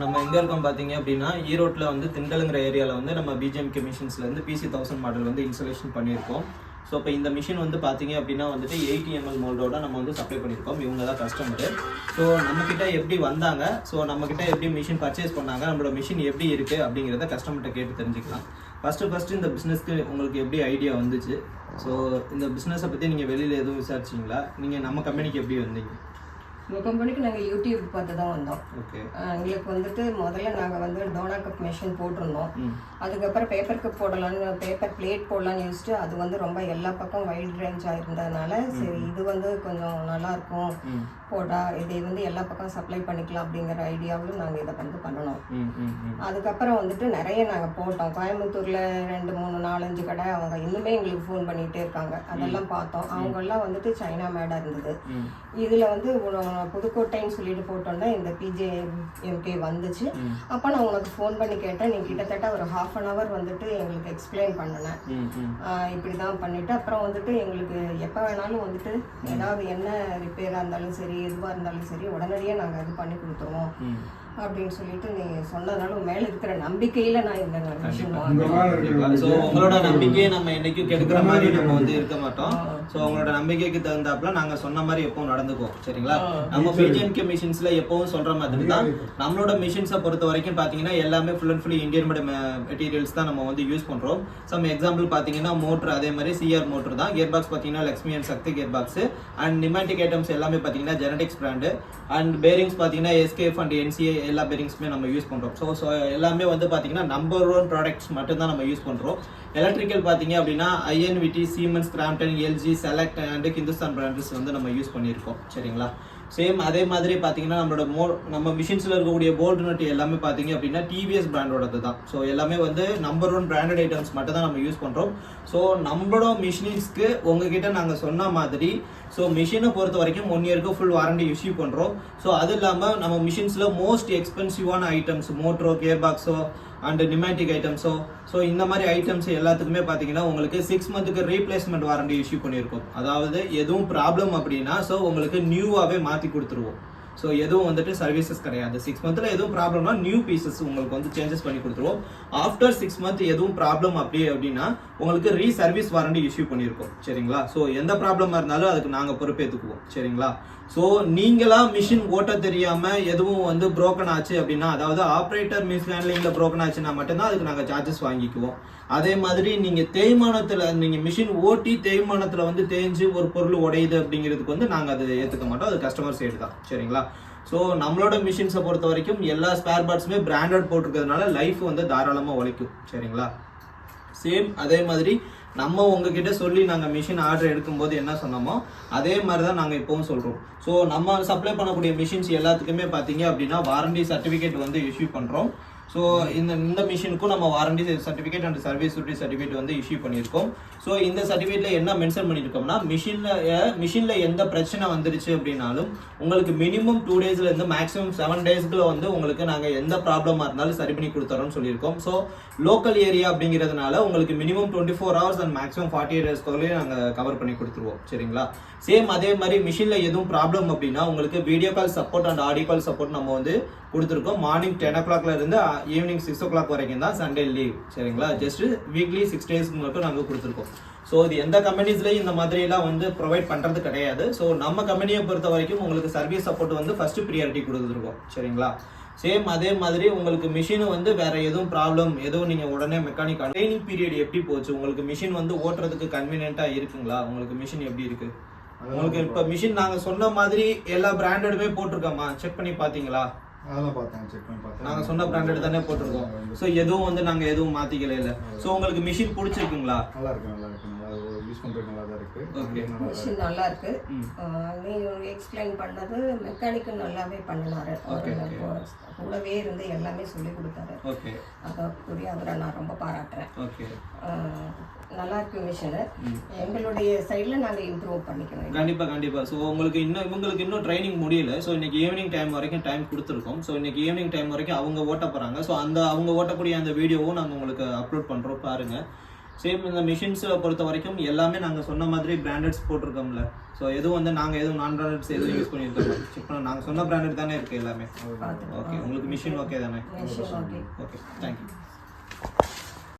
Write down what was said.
நம்ம எங்க இருக்கோம் பாத்தீங்க அப்படின்னா ஈரோட்ல வந்து திண்டலுங்கிற ஏரியால வந்து நம்ம பிஜிஎம்கே மிஷின்ஸ்ல இருந்து PC1000 மாடல் வந்து இன்ஸ்டாலேஷன் பண்ணியிருக்கோம். ஸோ இப்போ இந்த மிஷின் வந்து பார்த்தீங்க அப்படின்னா வந்துட்டு 80 ml மோல்டோட நம்ம வந்து சப்ளை பண்ணியிருக்கோம். இவங்க தான் கஸ்டமரு. ஸோ நம்மக்கிட்ட எப்படி வந்தாங்க, ஸோ நம்மக்கிட்ட எப்படி மிஷின் பர்ச்சேஸ் பண்ணாங்க, நம்மளோட மிஷின் எப்படி இருக்குது அப்படிங்கிறத கஸ்டமர்கிட்ட கேட்டு தெரிஞ்சுக்கலாம். ஃபஸ்ட்டு இந்த பிஸ்னஸ்க்கு உங்களுக்கு எப்படி ஐடியா வந்துச்சு? ஸோ இந்த பிஸ்னஸை பற்றி நீங்கள் வெளியில் எதுவும் விசாரிச்சிங்களா? நீங்கள் நம்ம கம்பெனிக்கு எப்படி வந்தீங்க? உங்கள் கம்பெனிக்கு நாங்கள் யூடியூப் பார்த்து தான் வந்தோம். ஓகே. எங்களுக்கு வந்துட்டு முதல்ல நாங்கள் வந்து டோனா கப் மிஷின் போட்டிருந்தோம். அதுக்கப்புறம் பேப்பர் கப் போடலான்னு, பேப்பர் பிளேட் போடலான்னு யூஸ்ட்டு அது வந்து ரொம்ப எல்லா பக்கம் வைட் ரேஞ்சாக இருந்ததுனால சரி இது வந்து கொஞ்சம் நல்லாயிருக்கும் போட்டா இதை வந்து எல்லா பக்கம் சப்ளை பண்ணிக்கலாம் அப்படிங்கிற ஐடியாவில் நாங்கள் இதை வந்து பண்ணணும். அதுக்கப்புறம் வந்துட்டு நிறைய நாங்கள் போட்டோம். கோயம்புத்தூரில் 2, 3, 4, 5 கடை அவங்க இன்னுமே எங்களுக்கு ஃபோன் பண்ணிகிட்டே இருக்காங்க. அதெல்லாம் பார்த்தோம். அவங்கெல்லாம் வந்துட்டு சைனா மேடாக இருந்தது. இதில் வந்து புதுக்கோட்டைன்னு சொல்லிட்டு போட்டோன்னா இந்த பிஜிஎம்கே வந்துச்சு. அப்போ நான் உனக்கு ஃபோன் பண்ணி கேட்டேன். நீ கிட்டத்தட்ட ஒரு 1/2 hour வந்துட்டு எங்களுக்கு எக்ஸ்பிளைன் பண்ணினேன். இப்படி தான் பண்ணிவிட்டு அப்புறம் வந்துட்டு எங்களுக்கு எப்போ வேணாலும் வந்துட்டு ஏதாவது என்ன ரிப்பேராக இருந்தாலும் சரி எதுவாக இருந்தாலும் சரி உடனடியாக நாங்கள் இது பண்ணி கொடுத்துருவோம் அப்படின்னு சொல்லிட்டு நீ சொன்னதுனால மேல இருக்கிற நம்பிக்கையில நான் இந்த மிஷின் வாங்குறேன். ஸோ உங்களோட நம்பிக்கையை நம்ம என்னைக்கும் கெடுக்கிற மாதிரி நம்ம வந்து இருக்க மாட்டோம். ஸோ உங்களோட நம்பிக்கைக்கு தகுந்தாப்புல நாங்க சொன்ன மாதிரி எப்பவும் நடந்துக்குவோம். சரிங்களா? நம்ம பிஜிஎம்கே மிஷின்ஸ்ல எப்பவும் சொல்ற மாதிரி தான் நம்மளோட மிஷின்ஸை பொறுத்த வரைக்கும் பாத்தீங்கன்னா எல்லாமே full and fully Indian mat materials தான் நம்ம வந்து யூஸ் பண்றோம். சம் எக்ஸாம்பிள் பாத்தீங்கன்னா மோட்டர் அதே மாதிரி சிஆர் மோட்டர் தான். கியர் பாக்ஸ் பாத்தீங்கன்னா Lakshmi and Shakti gear box and pneumatic items எல்லாமே பாத்தீங்கன்னா ஜெனடிக்ஸ் பிராண்டு அண்ட் பேரிங்ஸ் பாத்தீங்கன்னா எஸ்கேஎஃப் அண்ட் என்சிஏ எல்லா பேரிங்ஸுமே நம்ம யூஸ் பண்றோம். ஸோ எல்லாமே வந்து பாத்தீங்கன்னா நம்பர் 1 ப்ராடக்ட்ஸ் மட்டும் தான் நம்ம யூஸ் பண்றோம். எலக்ட்ரிக்கல் பாத்தீங்க அப்படின்னா INVT, siemens, Crompton, LG, select and Hindustan brands வந்து நம்ம யூஸ் பண்ணியிருக்கோம். சரிங்களா? சேம் அதே மாதிரி பாத்தீங்கன்னா நம்ம மிஷின்ஸ்ல இருக்கக்கூடிய போல்ட் நட் எல்லாமே பாத்தீங்க அப்படின்னா டிவிஎஸ் பிராண்டோடது தான். ஸோ எல்லாமே வந்து நம்பர் 1 பிராண்டட் ஐட்டம்ஸ் மட்டும் தான் நம்ம யூஸ் பண்றோம். ஸோ நம்மளோட மிஷின்ஸ்க்கு உங்ககிட்ட நாங்க சொன்ன மாதிரி ஸோ மிஷினை பொறுத்த வரைக்கும் 1 yearக்கு ஃபுல் வாரண்டி இஷ்யூ பண்றோம். ஸோ அது இல்லாம நம்ம மிஷின்ஸ்ல மோஸ்ட் எக்ஸ்பென்சிவான ஐட்டம்ஸ் மோட்டரோ, கியர் பாக்ஸோ அண்ட் நிமேட்டிக் ஐட்டம்ஸோ ஸோ இந்த மாதிரி ஐட்டம்ஸ் எல்லாத்துக்குமே பார்த்தீங்கன்னா உங்களுக்கு 6 months ரீப்ளேஸ்மெண்ட் வாரண்டி இஷ்யூ பண்ணியிருக்கோம். அதாவது எதுவும் ப்ராப்ளம் அப்படின்னா ஸோ உங்களுக்கு நியூவாகவே மாற்றி கொடுத்துருவோம். ஸோ எதுவும் வந்துட்டு சர்வீசஸ் கிடையாது. 6 months எதுவும் ப்ராப்ளம்னா நியூ பீசஸ் உங்களுக்கு வந்து சேஞ்சஸ் பண்ணி கொடுத்துருவோம். ஆஃப்டர் 6 months எதுவும் ப்ராப்ளம் அப்படின்னா உங்களுக்கு ரீசர்வீஸ் வாரண்டி இஷ்யூ பண்ணியிருக்கோம். சரிங்களா? ஸோ எந்த ப்ராப்ளமாக இருந்தாலும் அதுக்கு நாங்கள் பொறுப்பேற்றுக்குவோம். சரிங்களா? ஸோ நீங்களா மிஷின் ஓட்ட தெரியாம எதுவும் வந்து புரோக்கன் ஆச்சு அப்படின்னா, அதாவது ஆப்ரேட்டர் மிஸ்ஹேண்ட்லிங்ல புரோக்கன் ஆச்சுன்னா மட்டும்தான் அதுக்கு நாங்கள் சார்ஜஸ் வாங்கிக்குவோம். அதே மாதிரி நீங்க தேய்மானத்துல நீங்க மிஷின் ஓட்டி தேய்மானத்துல வந்து தேஞ்சு ஒரு பொருள் உடையுது அப்படிங்கிறதுக்கு வந்து நாங்கள் அதை ஏற்றுக்க மாட்டோம். அது கஸ்டமர் சைடு தான். சரிங்களா? ஸோ நம்மளோட மிஷின்ஸை பொறுத்த வரைக்கும் எல்லா ஸ்பேர் பார்ட்ஸுமே பிராண்டட் போட்டிருக்கிறதுனால லைஃப் வந்து தாராளமாக உழைக்கும். சரிங்களா? சேம் அதே மாதிரி நம்ம உங்ககிட்ட சொல்லி நாங்கள் மிஷின் ஆர்டர் எடுக்கும்போது என்ன சொன்னோமோ அதே மாதிரி தான் நாங்கள் இப்போவும் சொல்கிறோம். ஸோ நம்ம சப்ளை பண்ணக்கூடிய மிஷின்ஸ் எல்லாத்துக்குமே பார்த்தீங்க அப்படின்னா வாரண்டி சர்டிஃபிகேட் வந்து இஷ்யூ பண்ணுறோம். ஸோ இந்த மிஷினுக்கும் நம்ம warranty certificate and service certificate வந்து இஷ்யூ பண்ணியிருக்கோம். ஸோ இந்த சர்டிஃபிகேட்ல என்ன மென்ஷன் பண்ணியிருக்கோம்னா மிஷின்ல எந்த பிரச்சனை வந்துருச்சு அப்படின்னாலும் உங்களுக்கு மினிமம் 2 daysல இருந்து மேக்ஸிமம் 7 daysக்குள்ள வந்து உங்களுக்கு நாங்கள் எந்த ப்ராப்ளமாக இருந்தாலும் சரி பண்ணி கொடுத்துறோம்னு சொல்லியிருக்கோம். ஸோ லோக்கல் ஏரியா அப்படிங்கிறதுனால உங்களுக்கு மினிமம் 24 hours அண்ட் மேக்ஸிமம் 48 daysக்குள்ளேயே நாங்கள் கவர் பண்ணி கொடுத்துருவோம். சரிங்களா? சேம் அதே மாதிரி மிஷின்ல எதுவும் ப்ராப்ளம் அப்படின்னா உங்களுக்கு video call support and audio call support நம்ம வந்து கொடுத்துருக்கோம். மார்னிங் 10 o'clockல இருந்து ஈவினிங் 6 o'clock வரைக்கும் தான் சண்டே லீவ். சரிங்களா? ஜஸ்ட் வீக்லி 6 days மட்டும் நாங்கள் கொடுத்துருக்கோம். ஸோ இது எந்த கம்பெனிஸ்லையும் இந்த மாதிரிலாம் வந்து ப்ரொவைட் பண்ணுறது கிடையாது. ஸோ நம்ம கம்பெனியை பொறுத்த வரைக்கும் உங்களுக்கு சர்வீஸ் சப்போர்ட் வந்து ஃபர்ஸ்ட் ப்ரியாரிட்டி கொடுத்துருக்கோம். சரிங்களா? சேம் அதே மாதிரி உங்களுக்கு மிஷின் வந்து வேற எதுவும் ப்ராப்ளம் எதுவும் நீங்கள் உடனே மெக்கானிக் ட்ரைனிங் பீரியட் எப்படி போச்சு? உங்களுக்கு மிஷின் வந்து ஓட்டுறதுக்கு கன்வீனியன்ட்டாக இருக்குங்களா? உங்களுக்கு மிஷின் எப்படி இருக்கு? உங்களுக்கு இப்போ மிஷின் நாங்கள் சொன்ன மாதிரி எல்லா பிராண்டடுமே போட்டிருக்கோமா? செக் பண்ணி பார்த்தீங்களா? அதெல்லாம் பார்த்தேன், செக் பண்ணி பார்த்தேன். நாங்கள் சொன்ன பிராண்டட் தானே போட்டிருக்கோம். ஸோ எதுவும் வந்து நாங்கள் எதுவும் மாற்றிக்கல இல்லை. ஸோ உங்களுக்கு மிஷின் பிடிச்சிருக்குங்களா? நல்லா இருக்கு, நல்லா இருக்கு, நல்லா யூஸ் பண்ணுறதுக்கு நல்லா தான் இருக்கு. ஓகே, மிஷின் நல்லா இருக்கு. நீ எக்ஸ்பிளைன் பண்ணது மெக்கானிக்கும் நல்லாவே பண்ணினாரு. கூடவே இருந்து எல்லாமே சொல்லி கொடுத்தாரு. ஓகே, அதற்குரிய அவரை நான் ரொம்ப பாராட்டுறேன். ஓகே, நல்லா இருக்கு மிஷினு. எங்களுடைய சைடில் நாங்கள் இம்ப்ரூவ் பண்ணிக்கிறோம். கண்டிப்பாக. ஸோ உங்களுக்கு இன்னும் ட்ரைனிங் முடியல. ஸோ இன்னைக்கு ஈவினிங் டைம் வரைக்கும் டைம் கொடுத்துருக்கோம். ஸோ இன்னைக்கு ஈவினிங் டைம் வரைக்கும் அவங்க ஓட்ட போகிறாங்க. ஸோ அவங்க ஓட்டக்கூடிய அந்த வீடியோவும் நாங்கள் உங்களுக்கு அப்லோட் பண்ணுறோம், பாருங்கள். சேம் இந்த மிஷின்ஸை பொறுத்த வரைக்கும் எல்லாமே நாங்கள் சொன்ன மாதிரி பிராண்டட்ஸ் போட்டிருக்கோம்ல. ஸோ எதுவும் வந்து நாங்கள் எதுவும் நான் பிராண்டட்ஸ் எதுவும் யூஸ் பண்ணியிருக்கோம் செக் பண்ண நாங்கள் சொன்ன பிராண்டட் தானே இருக்குது எல்லாமே. ஓகே உங்களுக்கு மிஷின் ஓகே தானே? Machine okay. Okay thank you.